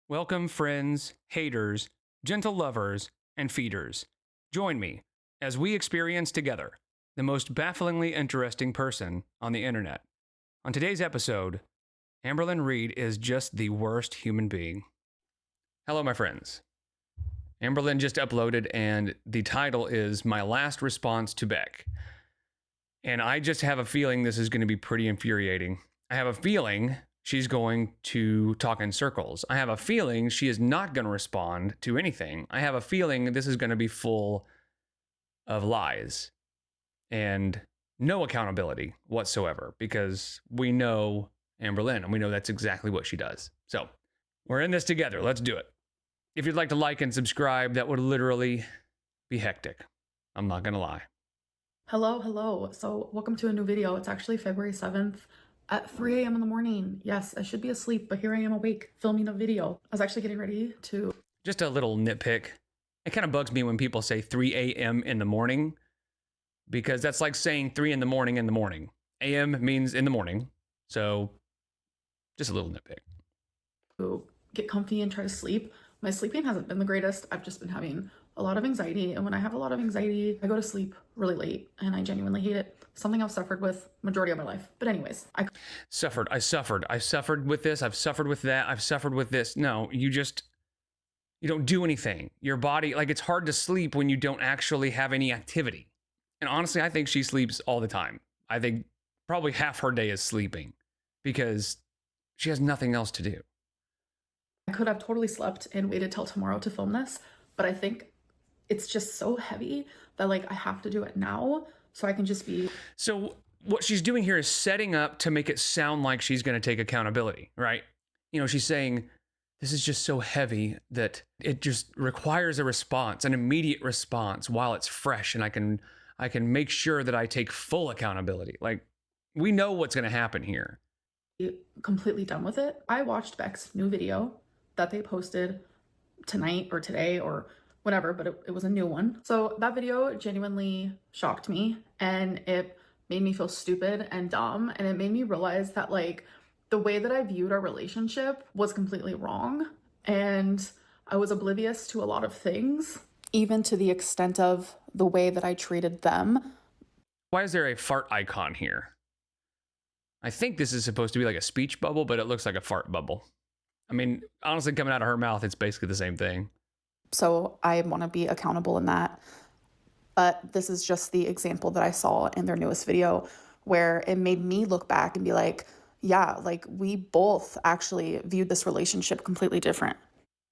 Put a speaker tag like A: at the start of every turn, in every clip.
A: Welcome, friends, haters, gentle lovers, and feeders. Join me as we experience together the most bafflingly interesting person on the internet. On today's episode, Amberlynn Reed is just the worst human being. Hello, my friends. Amberlynn just uploaded, and the title is My Last Response to Beck. And I just have a feeling this is going to be pretty infuriating. I have a feeling she's going to talk in circles. I have a feeling she is not going to respond to anything. I have a feeling this is going to be full of lies and no accountability whatsoever, because we know Amberlynn and we know that's exactly what she does. So we're in this together. Let's do it. If you'd like to like and subscribe, that would literally be hectic. I'm not going to lie.
B: Hello. So welcome to a new video. It's actually February 7th at 3 a.m. in the morning. Yes, I should be asleep, but here I am awake filming a video. I was actually getting ready to...
A: Just a little nitpick. It kind of bugs me when people say 3 a.m. in the morning, because that's like saying 3 in the morning in the morning. AM means in the morning. So just a little nitpick.
B: To get comfy and try to sleep. My sleeping hasn't been the greatest. I've just been having a lot of anxiety. And when I have a lot of anxiety, I go to sleep really late and I genuinely hate it. Something I've suffered with majority of my life. But anyways, I suffered with this. I've suffered with that. I've suffered with this. No, you don't do anything. Your body, like, it's hard to sleep when you don't actually have any activity. And honestly, I think she sleeps all the time. I think probably half her day is sleeping because she has nothing else to do. I could have totally slept and waited till tomorrow to film this, but I think it's just so heavy that like I have to do it now so I can just be...
A: So what she's doing here is setting up to make it sound like she's going to take accountability, right? You know, she's saying, this is just so heavy that it just requires a response, an immediate response while it's fresh, and I can make sure that I take full accountability. Like, we know what's going to happen here.
B: Completely done with it. I watched Beck's new video that they posted tonight or today or whatever, but it was a new one. So that video genuinely shocked me and it made me feel stupid and dumb. And it made me realize that like the way that I viewed our relationship was completely wrong. And I was oblivious to a lot of things, even to the extent of the way that I treated them.
A: Why is there a fart icon here? I think this is supposed to be like a speech bubble, but it looks like a fart bubble. I mean, honestly, coming out of her mouth, it's basically the same thing.
B: So I want to be accountable in that. But this is just the example that I saw in their newest video where it made me look back and be like, yeah, like we both actually viewed this relationship completely different.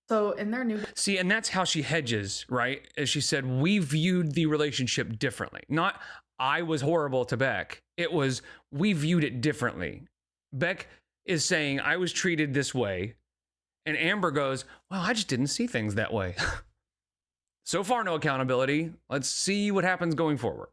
B: So in their new...
A: See, and that's how she hedges, right? As she said, we viewed the relationship differently. Not I was horrible to Beck. It was we viewed it differently. Beck is saying I was treated this way. And Amber goes, well, I just didn't see things that way. So far, no accountability. Let's see what happens going forward.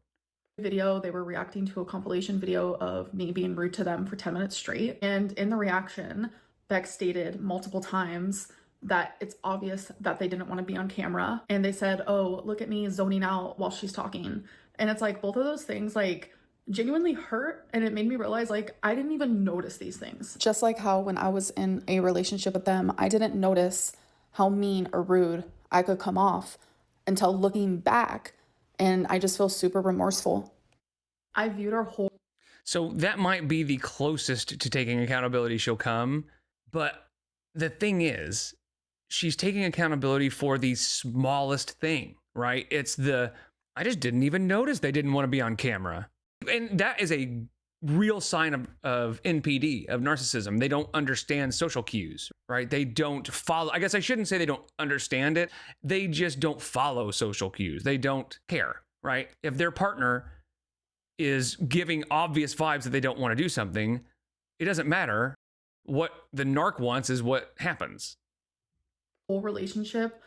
B: Video, they were reacting to a compilation video of me being rude to them for 10 minutes straight. And in the reaction, Beck stated multiple times that it's obvious that they didn't want to be on camera. And they said, oh, look at me zoning out while she's talking. And it's like both of those things, like, genuinely hurt, and it made me realize like I didn't even notice these things. Just like how when I was in a relationship with them, I didn't notice how mean or rude I could come off until looking back, and I just feel super remorseful. I viewed our whole...
A: So that might be the closest to taking accountability she'll come, but the thing is, she's taking accountability for the smallest thing, right? It's I just didn't even notice they didn't want to be on camera. And that is a real sign of NPD, of narcissism. They don't understand social cues, right? They don't follow. I guess I shouldn't say they don't understand it. They just don't follow social cues. They don't care, right? If their partner is giving obvious vibes that they don't want to do something, it doesn't matter. What the narc wants is what happens.
B: Whole relationship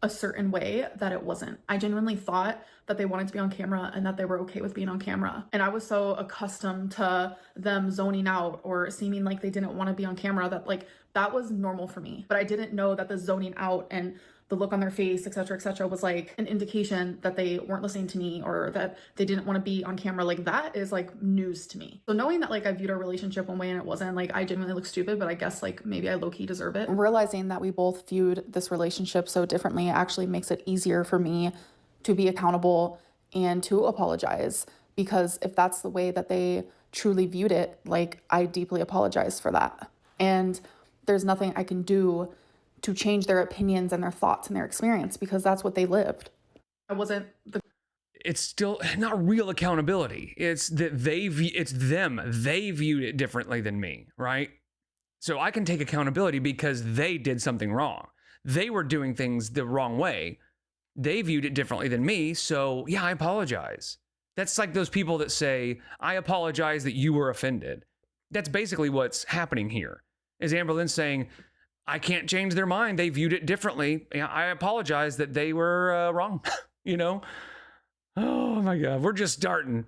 B: a certain way that it wasn't. I genuinely thought that they wanted to be on camera and that they were okay with being on camera. And I was so accustomed to them zoning out or seeming like they didn't want to be on camera that like That was normal for me. But I didn't know that the zoning out and the look on their face, et cetera, was like an indication that they weren't listening to me or that they didn't want to be on camera. Like that is like news to me. So knowing that like I viewed our relationship one way and it wasn't, like I genuinely look stupid, but I guess like maybe I low-key deserve it. Realizing that we both viewed this relationship so differently actually makes it easier for me to be accountable and to apologize, because if that's the way that they truly viewed it, like I deeply apologize for that. And there's nothing I can do to change their opinions and their thoughts and their experience, because that's what they lived. I wasn't the...
A: It's still not real accountability. It's that it's them. They viewed it differently than me, right? So I can take accountability because they did something wrong. They were doing things the wrong way. They viewed it differently than me. So yeah, I apologize. That's like those people that say, I apologize that you were offended. That's basically what's happening here. Is Amberlynn saying, I can't change their mind. They viewed it differently. I apologize that they were wrong, you know? Oh my God, we're just starting.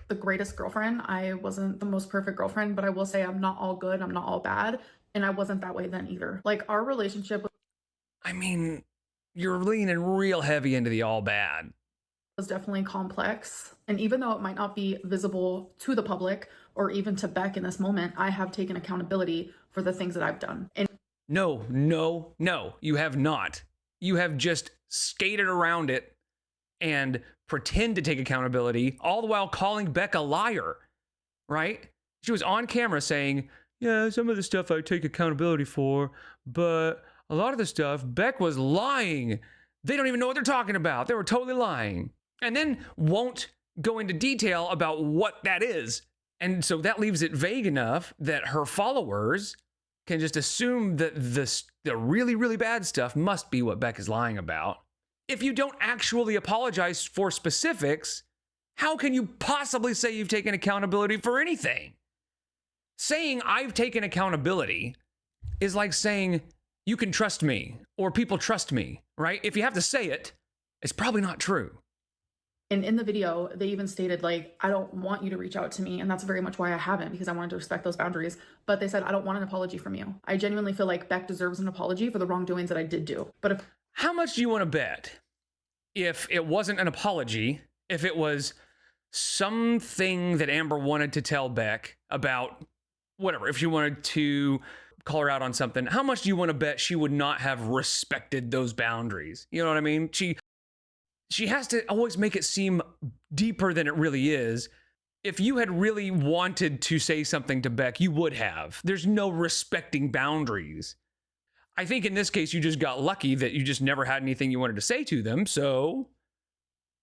B: The greatest girlfriend. I wasn't the most perfect girlfriend, but I will say I'm not all good. I'm not all bad. And I wasn't that way then either. Like our relationship...
A: I mean, you're leaning real heavy into the all bad.
B: Was definitely complex. And even though it might not be visible to the public or even to Beck in this moment, I have taken accountability for the things that I've done. And
A: no, you have not. You have just skated around it and pretend to take accountability, all the while calling Beck a liar, right? She was on camera saying, yeah, some of the stuff I take accountability for, but a lot of the stuff, Beck was lying. They don't even know what they're talking about. They were totally lying. And then won't go into detail about what that is. And so that leaves it vague enough that her followers can just assume that the really, really bad stuff must be what Beck is lying about. If you don't actually apologize for specifics, how can you possibly say you've taken accountability for anything? Saying I've taken accountability is like saying you can trust me or people trust me, right? If you have to say it, it's probably not true.
B: And in the video, they even stated, like, I don't want you to reach out to me. And that's very much why I haven't, because I wanted to respect those boundaries. But they said, I don't want an apology from you. I genuinely feel like Beck deserves an apology for the wrongdoings that I did do. But if...
A: How much do you want to bet if it wasn't an apology, if it was something that Amber wanted to tell Beck about whatever, if she wanted to call her out on something, how much do you want to bet she would not have respected those boundaries? You know what I mean? She has to always make it seem deeper than it really is. If you had really wanted to say something to Beck, you would have. There's no respecting boundaries. I think in this case, you just got lucky that you just never had anything you wanted to say to them, so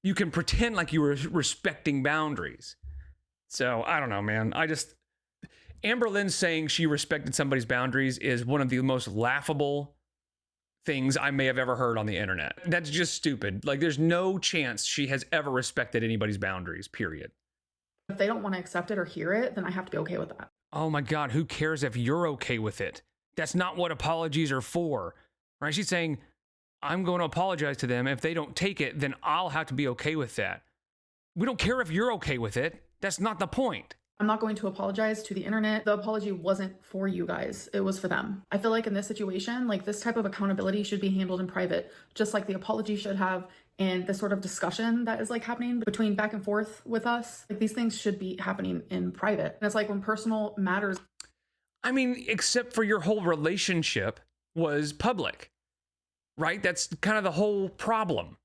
A: you can pretend like you were respecting boundaries. So, I don't know, man. Amberlynn saying she respected somebody's boundaries is one of the most laughable things I may have ever heard on the internet. That's just stupid. Like, there's no chance she has ever respected anybody's boundaries, period.
B: If they don't want to accept it or hear it, then I have to be okay with that.
A: Oh my God, who cares if you're okay with it? That's not what apologies are for, right? She's saying, I'm going to apologize to them. If they don't take it, then I'll have to be okay with that. We don't care if you're okay with it. That's not the point.
B: I'm not going to apologize to the internet. The apology wasn't for you guys. It was for them. I feel like in this situation, like this type of accountability should be handled in private, just like the apology should have, and the sort of discussion that is like happening between back and forth with us. Like these things should be happening in private. And it's like when personal matters.
A: I mean, except for your whole relationship was public, right? That's kind of the whole problem,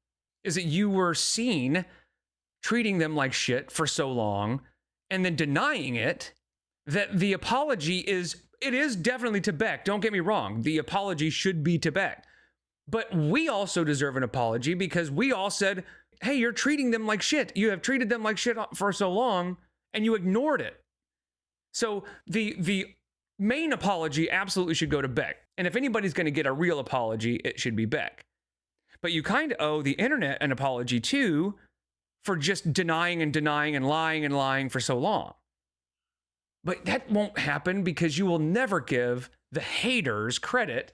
A: is that you were seen treating them like shit for so long and then denying it. That the apology is definitely to Beck. Don't get me wrong. The apology should be to Beck. But we also deserve an apology because we all said, hey, you're treating them like shit. You have treated them like shit for so long and you ignored it. So the main apology absolutely should go to Beck. And if anybody's going to get a real apology, it should be Beck. But you kind of owe the internet an apology too for just denying and lying for so long. But that won't happen because you will never give the haters credit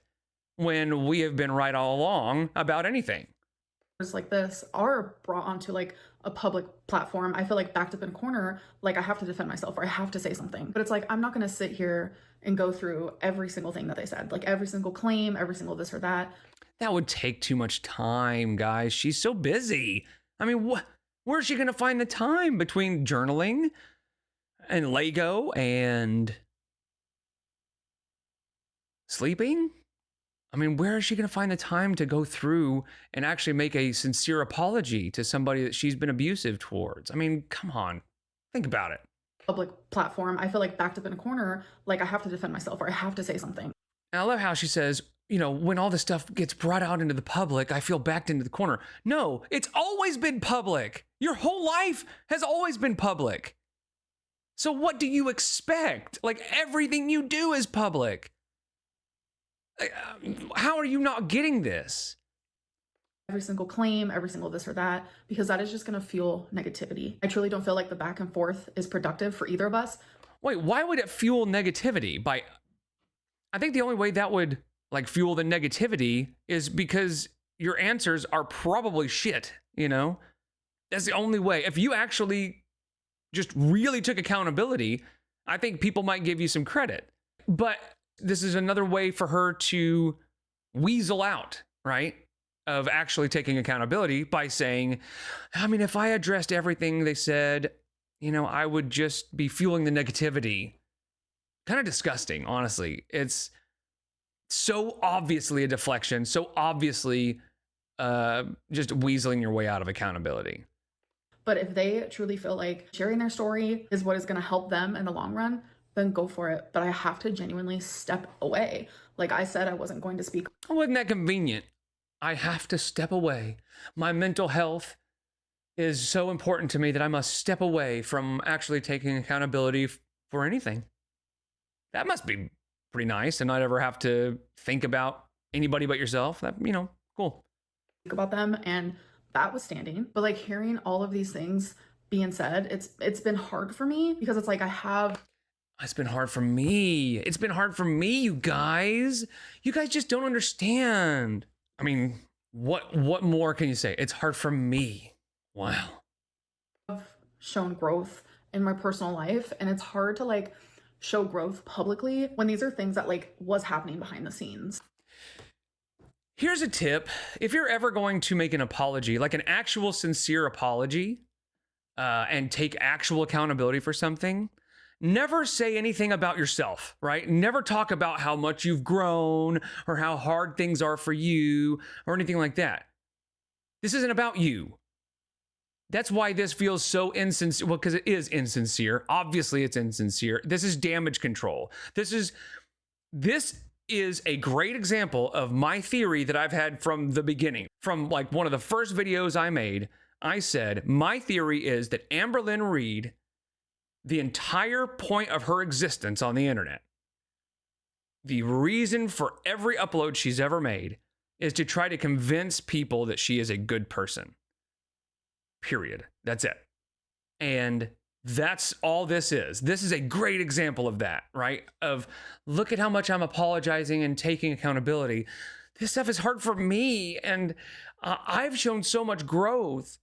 A: when we have been right all along about anything.
B: Like this are brought onto like a public platform, I feel like backed up in a corner, like I have to defend myself or I have to say something. But it's like, I'm not going to sit here and go through every single thing that they said, like every single claim, every single this or that.
A: That would take too much time, guys. She's so busy. I mean, where's she going to find the time between journaling and Lego and sleeping? I mean, where is she going to find the time to go through and actually make a sincere apology to somebody that she's been abusive towards? I mean, come on. Think about it.
B: Public platform, I feel like backed up in a corner, like I have to defend myself or I have to say something.
A: And I love how she says, you know, when all this stuff gets brought out into the public, I feel backed into the corner. No, it's always been public. Your whole life has always been public. So what do you expect? Like, everything you do is public. How are you not getting this?
B: Every single claim, every single this or that, because that is just going to fuel negativity. I truly don't feel like the back and forth is productive for either of us.
A: Wait, why would it fuel negativity? I think the only way that would like fuel the negativity is because your answers are probably shit, you know? That's the only way. If you actually just really took accountability, I think people might give you some credit. But this is another way for her to weasel out, right? Of actually taking accountability by saying, I mean, if I addressed everything they said, you know, I would just be fueling the negativity. Kind of disgusting, honestly. It's so obviously a deflection, so obviously just weaseling your way out of accountability.
B: But if they truly feel like sharing their story is what is going to help them in the long run, then go for it. But I have to genuinely step away. Like I said, I wasn't going to speak.
A: Wasn't that convenient? I have to step away. My mental health is so important to me that I must step away from actually taking accountability for anything. That must be pretty nice and not ever have to think about anybody but yourself. That, you know, cool.
B: Think about them, and that was standing. But like hearing all of these things being said, it's been hard for me because it's like
A: it's been hard for me. It's been hard for me, you guys. You guys just don't understand. I mean, what more can you say? It's hard for me. Wow.
B: I've shown growth in my personal life, and it's hard to like show growth publicly when these are things that like was happening behind the scenes.
A: Here's a tip. If you're ever going to make an apology, like an actual sincere apology, and take actual accountability for something, never say anything about yourself, right? Never talk about how much you've grown or how hard things are for you or anything like that. This isn't about you. That's why this feels so insincere. Well, because it is insincere. Obviously, it's insincere. This is damage control. This is a great example of my theory that I've had from the beginning. From like one of the first videos I made, I said, my theory is that Amberlynn Reed, the entire point of her existence on the internet, the reason for every upload she's ever made is to try to convince people that she is a good person. Period. That's it. And that's all this is. This is a great example of that, right? Of look at how much I'm apologizing and taking accountability. This stuff is hard for me, and I've shown so much growth.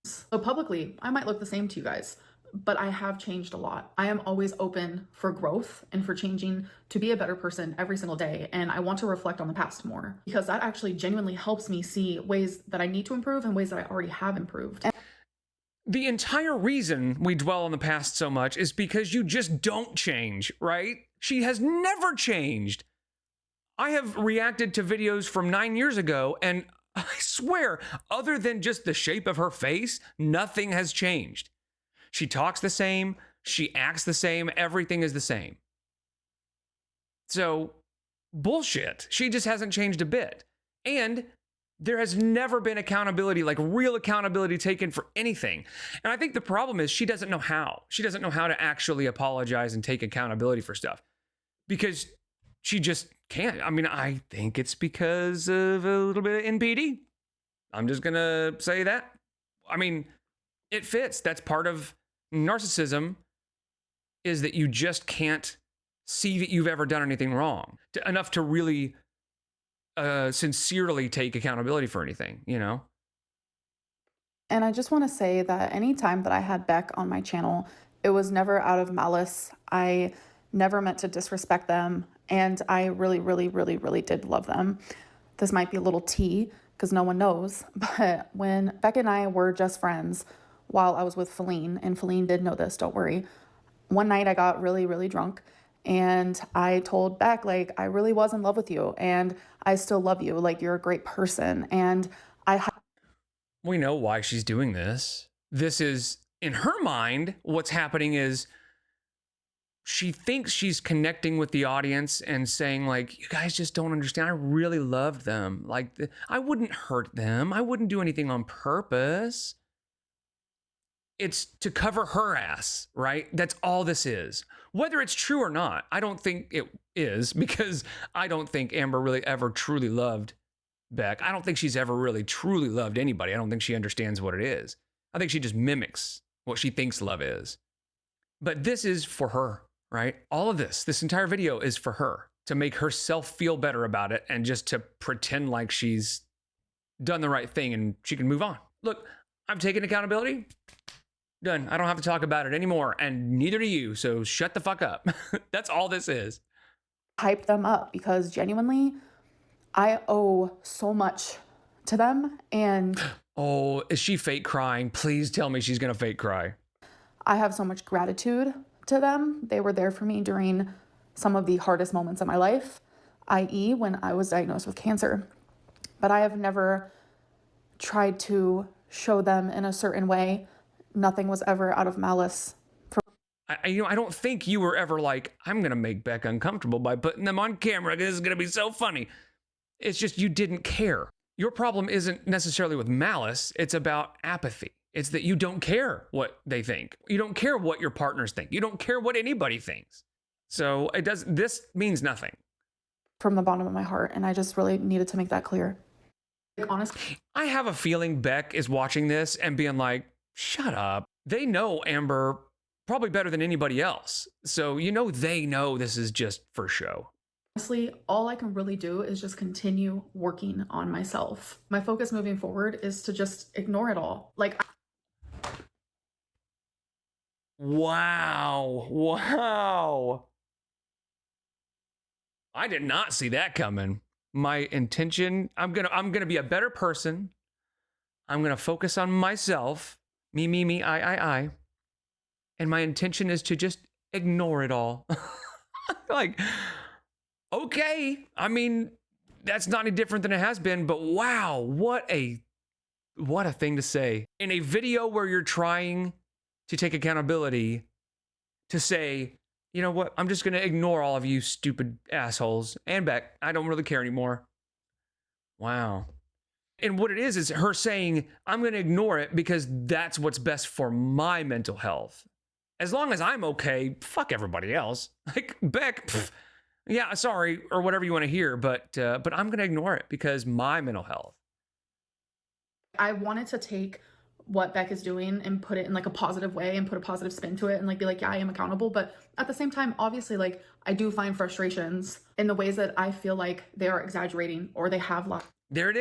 B: So publicly, I might look the same to you guys, but I have changed a lot. I am always open for growth and for changing to be a better person every single day. And I want to reflect on the past more because that actually genuinely helps me see ways that I need to improve and ways that I already have improved.
A: The entire reason we dwell on the past so much is because you just don't change, right? She has never changed. I have reacted to videos from 9 years ago, and I swear, other than just the shape of her face, nothing has changed. She talks the same, she acts the same, everything is the same. So, bullshit. She just hasn't changed a bit. And there has never been accountability, like real accountability taken for anything. And I think the problem is she doesn't know how. She doesn't know how to actually apologize and take accountability for stuff because she just can't. I mean, I think it's because of a little bit of NPD. I'm just going to say that. I mean, it fits. That's part of narcissism, is that you just can't see that you've ever done anything wrong enough to really sincerely take accountability for anything, you know?
B: And I just want to say that anytime that I had Beck on my channel, it was never out of malice. I never meant to disrespect them. And I really, really, really, really did love them. This might be a little tea because no one knows. But when Beck and I were just friends while I was with Feline, and Feline did know this, don't worry. One night I got really, really drunk and I told Beck, like, I really was in love with you and I still love you. Like, you're a great person. And
A: we know why she's doing this. This is, in her mind, what's happening is she thinks she's connecting with the audience and saying, like, you guys just don't understand. I really loved them. Like, I wouldn't hurt them. I wouldn't do anything on purpose. It's to cover her ass, right? That's all this is. Whether it's true or not, I don't think it is, because I don't think Amber really ever truly loved Beck. I don't think she's ever really truly loved anybody. I don't think she understands what it is. I think she just mimics what she thinks love is. But this is for her, right? All of this entire video is for her, to make herself feel better about it and just to pretend like she's done the right thing and she can move on. Look, I'm taking accountability. Done. I don't have to talk about it anymore, and neither do you, so shut the fuck up. That's all this is.
B: Hype them up because genuinely, I owe so much to them. And
A: oh, is she fake crying? Please tell me she's gonna fake cry.
B: I have so much gratitude to them. They were there for me during some of the hardest moments of my life, i.e. when I was diagnosed with cancer. But I have never tried to show them in a certain way. Nothing was ever out of malice.
A: I don't think you were ever like, I'm gonna make Beck uncomfortable by putting them on camera. This is gonna be so funny. It's just you didn't care. Your problem isn't necessarily with malice. It's about apathy. It's that you don't care what they think. You don't care what your partners think. You don't care what anybody thinks. So this means nothing.
B: From the bottom of my heart, and I just really needed to make that clear. Honestly,
A: I have a feeling Beck is watching this and being like, shut up. They know Amber probably better than anybody else. So, they know this is just for show.
B: Honestly, all I can really do is just continue working on myself. My focus moving forward is to just ignore it all.
A: Wow. I did not see that coming. My intention, I'm gonna be a better person. I'm gonna focus on myself. Me, I. And my intention is to just ignore it all. Like, okay. I mean, that's not any different than it has been, but wow, what a thing to say. In a video where you're trying to take accountability, to say, you know what, I'm just gonna ignore all of you stupid assholes. And Beck, I don't really care anymore. Wow. And what it is her saying, I'm going to ignore it because that's what's best for my mental health. As long as I'm okay, fuck everybody else. Like, Beck, yeah, sorry, or whatever you want to hear, but I'm going to ignore it because my mental health.
B: I wanted to take what Beck is doing and put it in like a positive way and put a positive spin to it and like be like, yeah, I am accountable. But at the same time, obviously, like, I do find frustrations in the ways that I feel like they are exaggerating or they have lost.
A: There it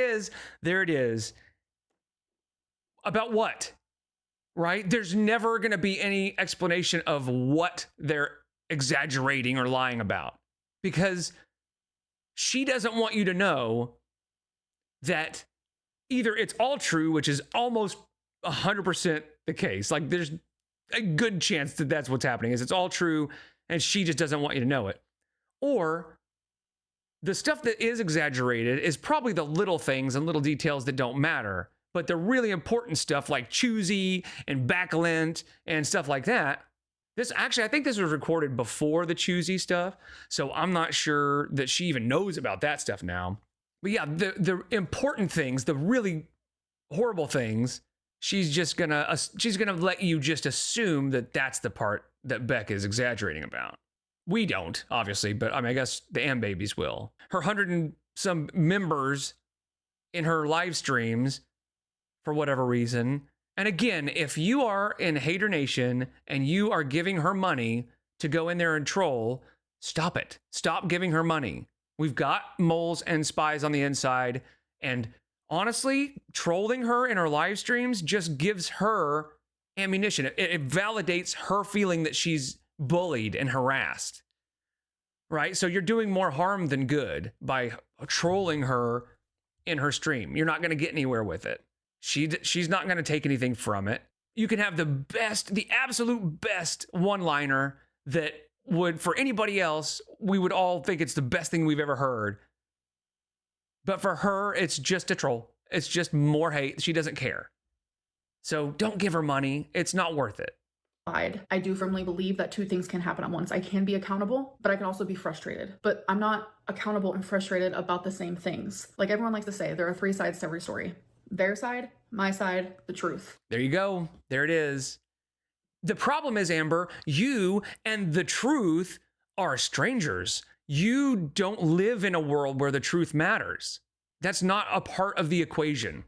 A: is. About what? Right? There's never going to be any explanation of what they're exaggerating or lying about, because she doesn't want you to know that either it's all true, which is almost 100% the case. Like, there's a good chance that that's what's happening, is it's all true and she just doesn't want you to know it. Or the stuff that is exaggerated is probably the little things and little details that don't matter. But the really important stuff like choosy and backlint and stuff like that, I think this was recorded before the choosy stuff. So I'm not sure that she even knows about that stuff now. But yeah, the important things, the really horrible things, she's gonna let you just assume that that's the part that Beck is exaggerating about. We don't, obviously, but I guess the Am Babies will. Her 100 and some members in her live streams, for whatever reason. And again, if you are in Hater Nation and you are giving her money to go in there and troll, stop it. Stop giving her money. We've got moles and spies on the inside, and honestly, trolling her in her live streams just gives her ammunition. It validates her feeling that she's bullied and harassed, right? So you're doing more harm than good by trolling her in her stream. You're not going to get anywhere with it. She's not going to take anything from it. You can have the absolute best one-liner that would, for anybody else, we would all think it's the best thing we've ever heard. But for her, it's just a troll. It's just more hate. She doesn't care. So don't give her money. It's not worth it.
B: I do firmly believe that two things can happen at once. I can be accountable, but I can also be frustrated. But I'm not accountable and frustrated about the same things. Like everyone likes to say, there are three sides to every story. Their side, my side, the truth.
A: There you go. There it is. The problem is, Amber, you and the truth are strangers. You don't live in a world where the truth matters. That's not a part of the equation.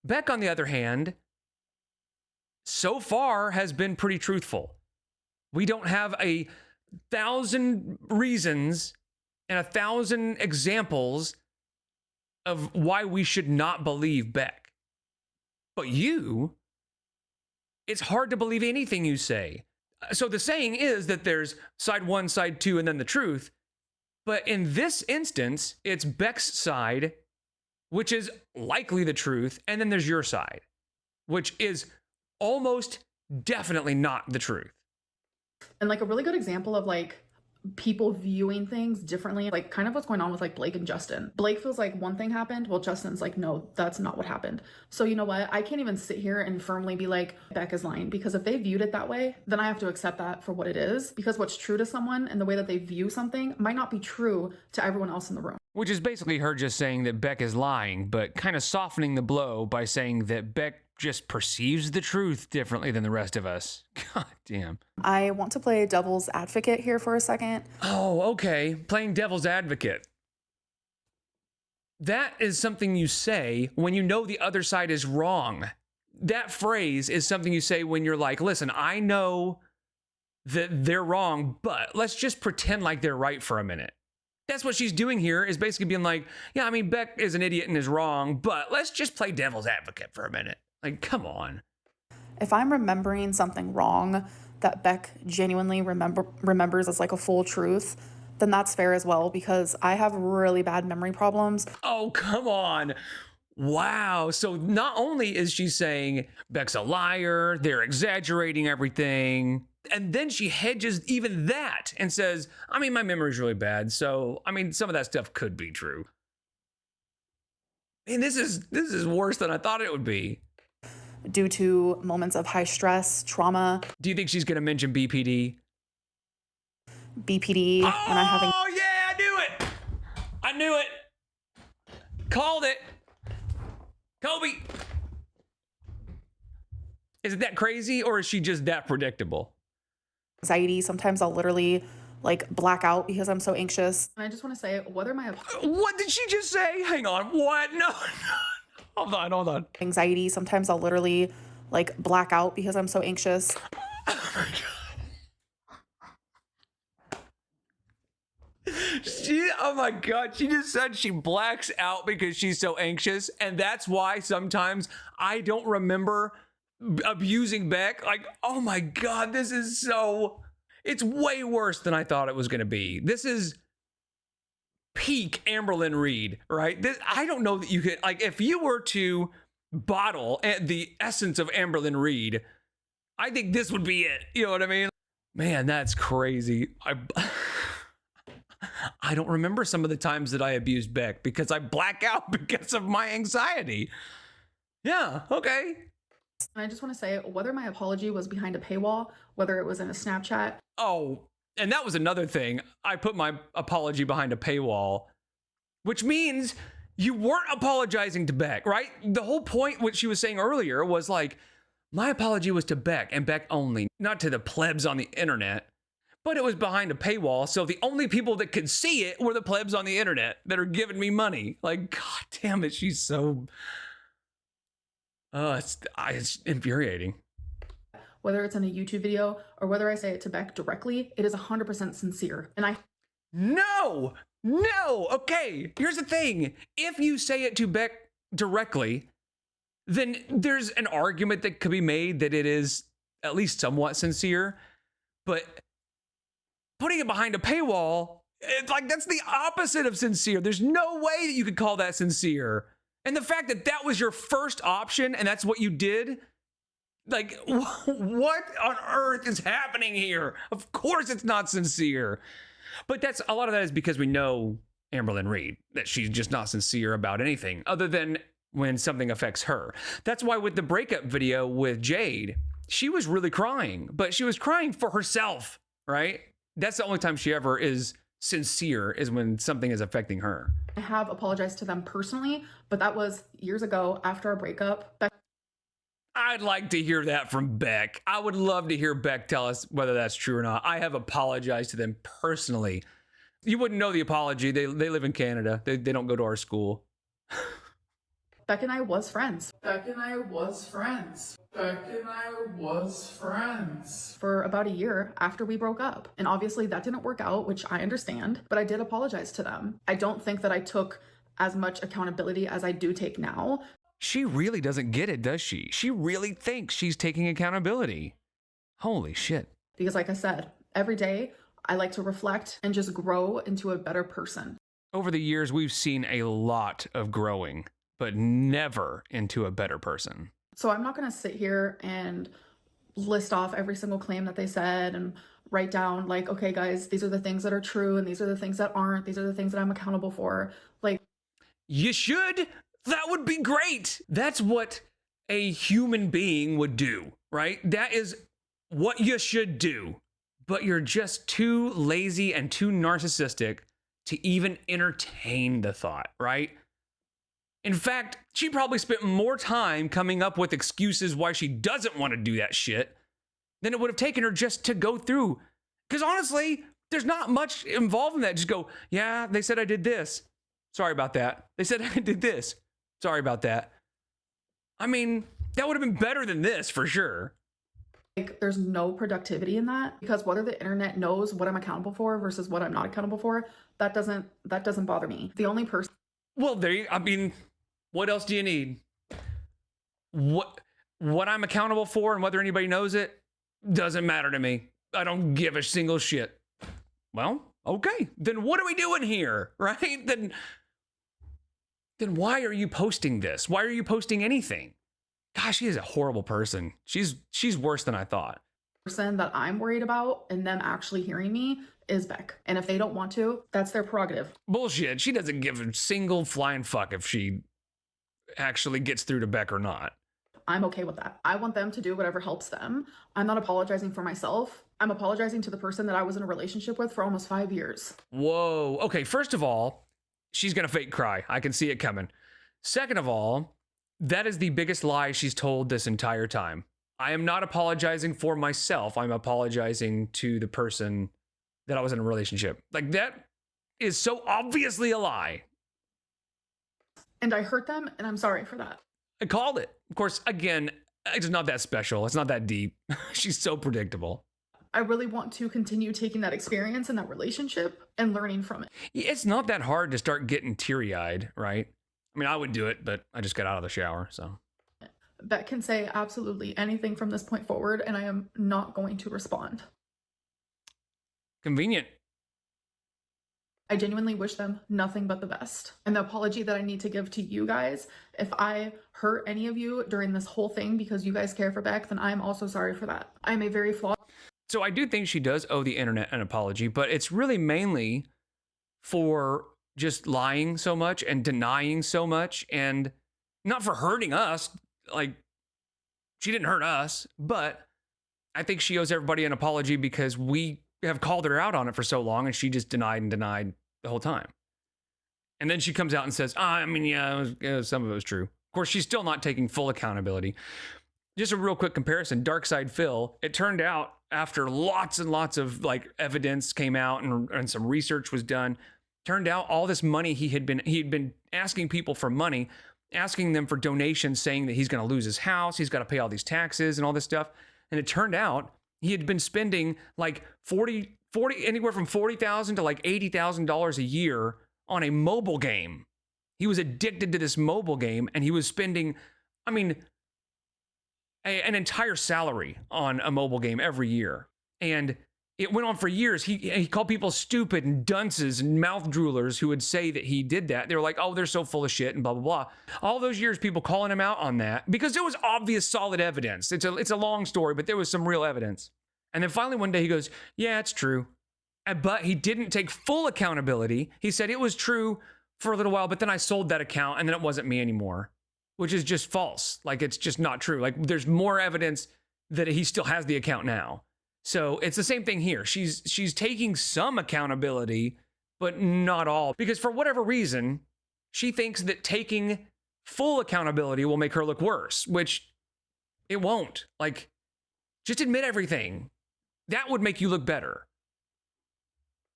A: Beck, on the other hand, so far has been pretty truthful. We don't have 1,000 reasons and 1,000 examples of why we should not believe Beck. But you, it's hard to believe anything you say. So the saying is that there's side one, side two, and then the truth. But in this instance, it's Beck's side, which is likely the truth. And then there's your side, which is almost definitely not the truth.
B: And like a really good example of like people viewing things differently, like kind of what's going on with like Blake and Justin. Blake feels like one thing happened, well, Justin's like, no, that's not what happened. So you know what? I can't even sit here and firmly be like, Beck is lying, because if they viewed it that way, then I have to accept that for what it is, because what's true to someone and the way that they view something might not be true to everyone else in the room.
A: Which is basically her just saying that Beck is lying, but kind of softening the blow by saying that Beck just perceives the truth differently than the rest of us. God damn.
C: I want to play devil's advocate here for a second.
A: Oh, okay. Playing devil's advocate. That is something you say when you know the other side is wrong. That phrase is something you say when you're like, listen, I know that they're wrong, but let's just pretend like they're right for a minute. That's what she's doing here, is basically being like, yeah, I mean, Beck is an idiot and is wrong, but let's just play devil's advocate for a minute. Like, come on.
C: If I'm remembering something wrong that Beck genuinely remembers as like a full truth, then that's fair as well, because I have really bad memory problems.
A: Oh, come on. Wow. So not only is she saying Beck's a liar, they're exaggerating everything, and then she hedges even that and says, I mean, my memory's really bad, so, I mean, some of that stuff could be true. And this is worse than I thought it would be.
C: Due to moments of high stress, trauma.
A: Do you think she's going to mention BPD?
C: BPD.
A: Oh, yeah, I knew it. I knew it. Called it. Kobe. Is it that crazy, or is she just that predictable?
C: Anxiety. Sometimes I'll literally like black out because I'm so anxious.
B: And I just want to say, whether my
A: What did she just say? Hang on. What? No. Hold on.
C: Anxiety. Sometimes I'll literally like black out because I'm so anxious.
A: Oh my God. Oh my God. She just said she blacks out because she's so anxious. And that's why sometimes I don't remember abusing Beck. Like, oh my God, it's way worse than I thought it was going to be. This is peak Amberlynn Reed, right? I don't know that you could, like, if you were to bottle the essence of Amberlynn Reed, I think this would be it. You know what I mean? Man, that's crazy. I don't remember some of the times that I abused Beck because I black out because of my anxiety. Yeah, okay.
B: And I just want to say, whether my apology was behind a paywall, whether it was in a Snapchat.
A: Oh, and that was another thing. I put my apology behind a paywall, which means you weren't apologizing to Beck, right? The whole point, what she was saying earlier, was like, my apology was to Beck and Beck only, not to the plebs on the internet. But it was behind a paywall, so the only people that could see it were the plebs on the internet that are giving me money. Like, God damn it, she's so... it's infuriating.
B: Whether it's in a YouTube video or whether I say it to Beck directly, it is 100% sincere. And
A: No, okay, here's the thing. If you say it to Beck directly, then there's an argument that could be made that it is at least somewhat sincere. But putting it behind a paywall, it's like that's the opposite of sincere. There's no way that you could call that sincere. And the fact that that was your first option and that's what you did, like, what on earth is happening here? Of course it's not sincere. But that's a lot of that is because we know Amberlynn Reed, that she's just not sincere about anything other than when something affects her. That's why with the breakup video with Jade, she was really crying, but she was crying for herself, right? That's the only time she ever is sincere, is when something is affecting her.
B: I have apologized to them personally, but that was years ago after our breakup.
A: I'd like to hear that from Beck. I would love to hear Beck tell us whether that's true or not. I have apologized to them personally. You wouldn't know the apology. They live in Canada. They don't go to our school.
B: Beck and I was friends.
D: Beck and I was friends. Beck and I was friends.
B: For about a year after we broke up. And obviously that didn't work out, which I understand, but I did apologize to them. I don't think that I took as much accountability as I do take now.
A: She really doesn't get it, does she? She really thinks she's taking accountability. Holy shit.
B: Because like I said, every day I like to reflect and just grow into a better person.
A: Over the years, we've seen a lot of growing, but never into a better person.
B: So I'm not going to sit here and list off every single claim that they said and write down like, okay, guys, these are the things that are true and these are the things that aren't. These are the things that I'm accountable for. Like,
A: you should. That would be great. That's what a human being would do, right? That is what you should do. But you're just too lazy and too narcissistic to even entertain the thought, right? In fact, she probably spent more time coming up with excuses why she doesn't want to do that shit than it would have taken her just to go through. Because honestly, there's not much involved in that. Just go, yeah, they said I did this. Sorry about that. They said I did this. Sorry about that. I mean, that would have been better than this for sure.
B: Like, there's no productivity in that, because whether the internet knows what I'm accountable for versus what I'm not accountable for, that doesn't bother me. The only person.
A: Well, I mean, what else do you need? What I'm accountable for and whether anybody knows it doesn't matter to me. I don't give a single shit. Well, okay. Then what are we doing here, right? Then why are you posting this? Why are you posting anything? Gosh, she is a horrible person. She's worse than I thought.
B: Person that I'm worried about and them actually hearing me is Beck. And if they don't want to, that's their prerogative.
A: Bullshit. She doesn't give a single flying fuck if she actually gets through to Beck or not.
B: I'm okay with that. I want them to do whatever helps them. I'm not apologizing for myself. I'm apologizing to the person that I was in a relationship with for almost 5 years.
A: Whoa. Okay, first of all, she's going to fake cry. I can see it coming. Second of all, that is the biggest lie she's told this entire time. I am not apologizing for myself. I'm apologizing to the person that I was in a relationship. Like, that is so obviously a lie.
B: And I hurt them, and I'm sorry for that.
A: I called it. Of course, again, it's not that special. It's not that deep. She's so predictable.
B: I really want to continue taking that experience in that relationship and learning from it.
A: It's not that hard to start getting teary-eyed, right? I mean, I would do it, but I just got out of the shower, so.
B: Beck can say absolutely anything from this point forward, and I am not going to respond.
A: Convenient.
B: I genuinely wish them nothing but the best. And the apology that I need to give to you guys, if I hurt any of you during this whole thing because you guys care for Beck, then I'm also sorry for that. I'm a very flawed.
A: So I do think she does owe the internet an apology, but it's really mainly for just lying so much and denying so much, and not for hurting us. Like, she didn't hurt us, but I think she owes everybody an apology because we have called her out on it for so long and she just denied and denied the whole time. And then she comes out and says, I mean, yeah, some of it was true. Of course, she's still not taking full accountability. Just a real quick comparison, Darkside Phil, it turned out after lots and lots of like evidence came out and some research was done, turned out all this money he had been asking people for money, asking them for donations, saying that he's going to lose his house, he's got to pay all these taxes and all this stuff. And it turned out he had been spending like 40 anywhere from $40,000 to like $80,000 a year on a mobile game. He was addicted to this mobile game, and he was spending, I mean, an entire salary on a mobile game every year. And it went on for years. He called people stupid and dunces and mouth droolers who would say that he did that. They were like, oh, they're so full of shit and blah, blah, blah. All those years, people calling him out on that because there was obvious solid evidence. It's a long story, but there was some real evidence. And then finally one day he goes, yeah, it's true. But he didn't take full accountability. He said it was true for a little while, but then I sold that account and then it wasn't me anymore, which is just false. Like, it's just not true. Like, there's more evidence that he still has the account now. So it's the same thing here. She's taking some accountability, but not all, because for whatever reason, she thinks that taking full accountability will make her look worse, which it won't. Like, just admit everything. That would make you look better.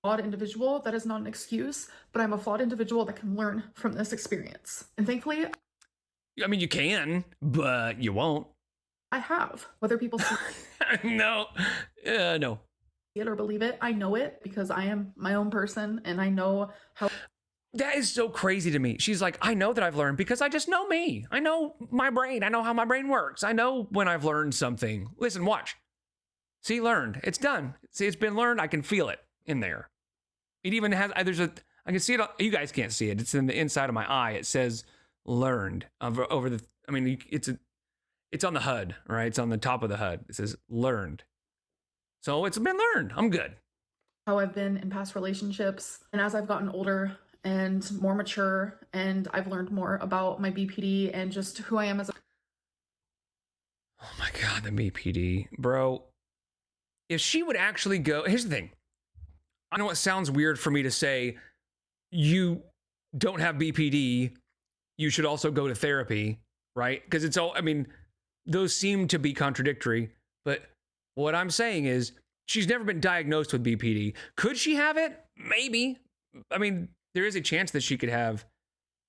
B: Flawed individual, that is not an excuse, but I'm a flawed individual that can learn from this experience. And thankfully,
A: I mean, you can, but you won't.
B: I have. Whether people see
A: No. No.
B: it or believe it, I know it because I am my own person and I know how.
A: That is so crazy to me. She's like, I know that I've learned because I just know me. I know my brain. I know how my brain works. I know when I've learned something. Listen, watch. See, learned. It's done. See, it's been learned. I can feel it in there. It even has, I can see it. You guys can't see it. It's in the inside of my eye. It says learned over the, I mean, it's on the HUD, right? It's on the top of the HUD. It says learned. So it's been learned. I'm good.
B: How I've been in past relationships. And as I've gotten older and more mature and I've learned more about my BPD and just who I am as a.
A: Oh my God, the BPD. Bro, if she would actually go, here's the thing. I know it sounds weird for me to say, you don't have BPD, you should also go to therapy, right? Because it's all, I mean, those seem to be contradictory, but what I'm saying is she's never been diagnosed with BPD. Could she have it? Maybe. I mean, there is a chance that she could have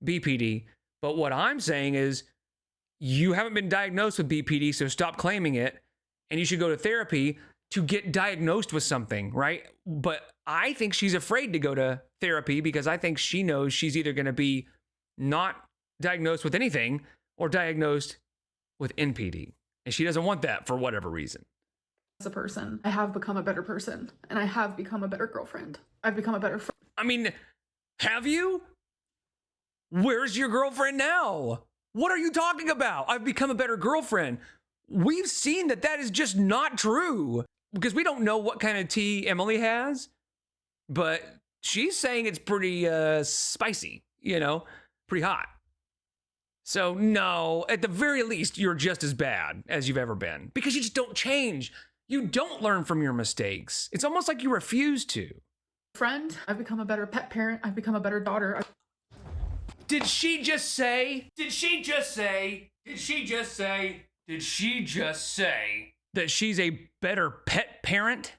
A: BPD, but what I'm saying is you haven't been diagnosed with BPD, so stop claiming it, and you should go to therapy to get diagnosed with something, right? But I think she's afraid to go to therapy because I think she knows she's either going to be not diagnosed with anything or diagnosed with NPD. And she doesn't want that for whatever reason.
B: As a person, I have become a better person and I have become a better girlfriend. I've become a better friend.
A: I mean, have you? Where's your girlfriend now? What are you talking about? I've become a better girlfriend. We've seen that is just not true because we don't know what kind of tea Emily has, but she's saying it's pretty spicy, pretty hot. So no, at the very least, you're just as bad as you've ever been because you just don't change. You don't learn from your mistakes. It's almost like you refuse to.
B: Friend, I've become a better pet parent. I've become a better daughter.
A: Did she just say? Did she just say? Did she just say? Did she just say that she's a better pet parent?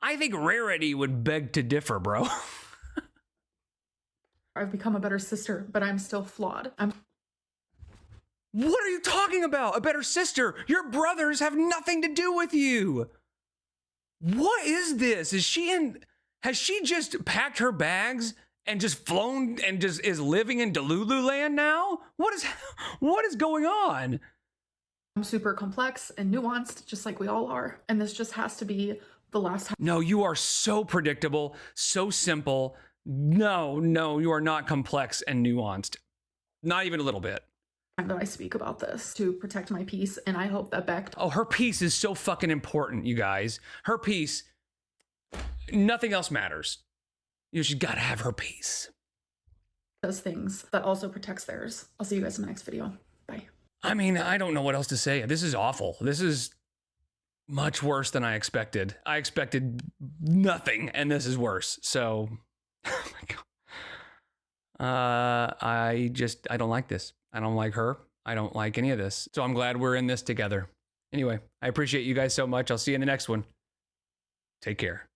A: I think Rarity would beg to differ, bro.
B: I've become a better sister, but I'm still flawed.
A: What are you talking about? A better sister? Your brothers have nothing to do with you. What is this? Has she just packed her bags and just flown and just is living in Delulu land now? What is going on?
B: I'm super complex and nuanced, just like we all are. And this just has to be the last time.
A: No, you are so predictable, so simple. No, you are not complex and nuanced. Not even a little bit.
B: That I speak about this to protect my peace, and I hope that Beck.
A: Oh, her peace is so fucking important, you guys. Her peace, nothing else matters. She's got to have her peace.
B: Does things that also protects theirs. I'll see you guys in the next video. Bye.
A: I mean, I don't know what else to say. This is awful. This is much worse than I expected. I expected nothing, and this is worse. So, oh my God. I don't like this. I don't like her. I don't like any of this. So I'm glad we're in this together. Anyway, I appreciate you guys so much. I'll see you in the next one. Take care.